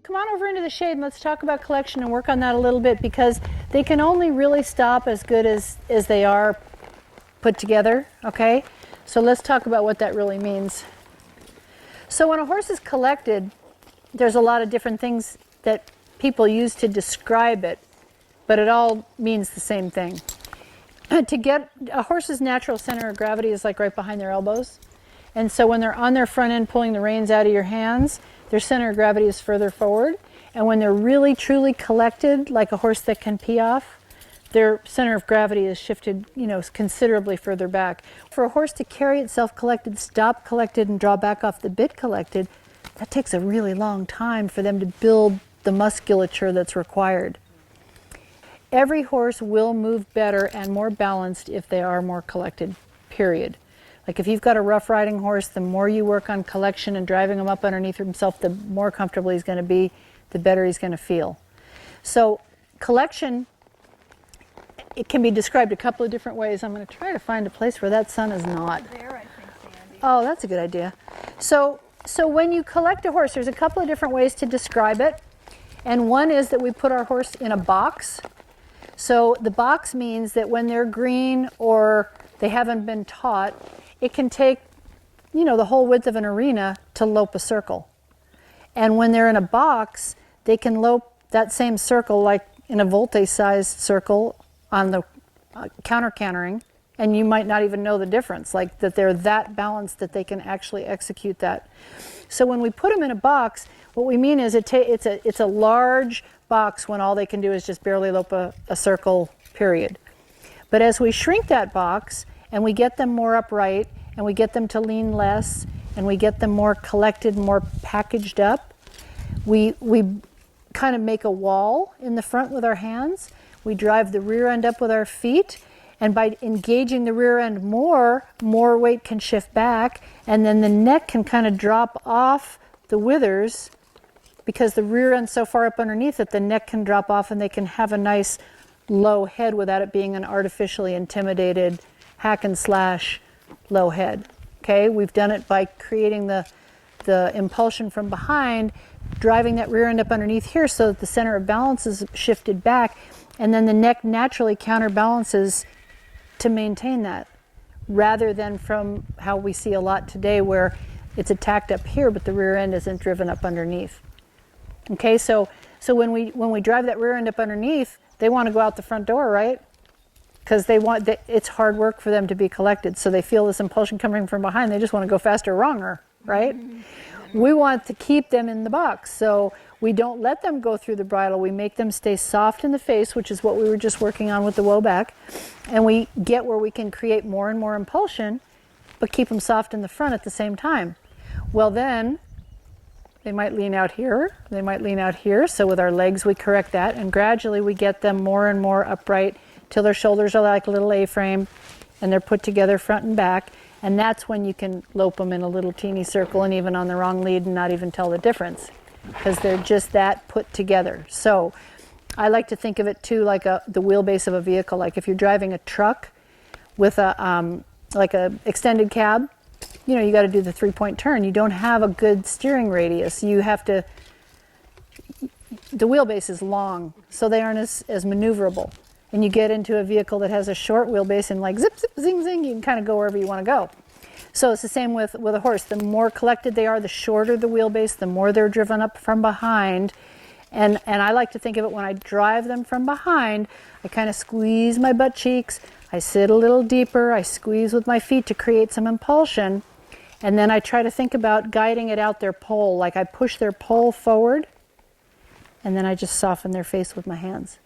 come on over into the shade and let's talk about collection and work on that a little bit, because they can only really stop as good as they are put together, okay? So let's talk about what that really means. So when a horse is collected, there's a lot of different things that people use to describe it, but it all means the same thing. To get a horse's natural center of gravity is like right behind their elbows. And so when they're on their front end pulling the reins out of your hands, their center of gravity is further forward. And when they're really truly collected, like a horse that can pee off, their center of gravity is shifted, considerably further back. For a horse to carry itself collected, stop collected, and draw back off the bit collected, that takes a really long time for them to build the musculature that's required. Every horse will move better and more balanced if they are more collected, period. Like if you've got a rough riding horse, the more you work on collection and driving him up underneath himself, the more comfortable he's going to be, the better he's going to feel. So collection, it can be described a couple of different ways. I'm going to try to find a place where that sun is not. There, I think, Sandy. Oh, that's a good idea. So when you collect a horse, there's a couple of different ways to describe it. And one is that we put our horse in a box. So the box means that when they're green or they haven't been taught, it can take, the whole width of an arena to lope a circle. And when they're in a box, they can lope that same circle like in a volte-sized circle on the counter-cantering, and you might not even know the difference, like that they're that balanced that they can actually execute that. So when we put them in a box, what we mean is it's a large box when all they can do is just barely lope a circle, period. But as we shrink that box and we get them more upright and we get them to lean less and we get them more collected, more packaged up, we kind of make a wall in the front with our hands. We drive the rear end up with our feet, and by engaging the rear end more weight can shift back, and then the neck can kind of drop off the withers because the rear end's so far up underneath that the neck can drop off and they can have a nice low head without it being an artificially intimidated hack and slash low head. Okay, we've done it by creating the impulsion from behind, driving that rear end up underneath here so that the center of balance is shifted back, and then the neck naturally counterbalances to maintain that, rather than from how we see a lot today where it's attacked up here but the rear end isn't driven up underneath. Okay, so when we drive that rear end up underneath, they want to go out the front door, right? Because it's hard work for them to be collected, so they feel this impulsion coming from behind. They just want to go faster, wronger, right? We want to keep them in the box, so we don't let them go through the bridle. We make them stay soft in the face, which is what we were just working on with the woe back, and we get where we can create more and more impulsion, but keep them soft in the front at the same time. Well, then they might lean out here, they might lean out here, so with our legs we correct that, and gradually we get them more and more upright till their shoulders are like a little A-frame and they're put together front and back, and that's when you can lope them in a little teeny circle and even on the wrong lead and not even tell the difference, because they're just that put together. So I like to think of it too like the wheelbase of a vehicle. Like if you're driving a truck with like a extended cab, you got to do the 3-point turn. You don't have a good steering radius. You have to, the wheelbase is long, so they aren't as maneuverable. And you get into a vehicle that has a short wheelbase and like zip, zip, zing, zing, you can kind of go wherever you want to go. So it's the same with a horse. The more collected they are, the shorter the wheelbase, the more they're driven up from behind. And I like to think of it when I drive them from behind, I kind of squeeze my butt cheeks, I sit a little deeper, I squeeze with my feet to create some impulsion, and then I try to think about guiding it out their pole. Like I push their pole forward, and then I just soften their face with my hands.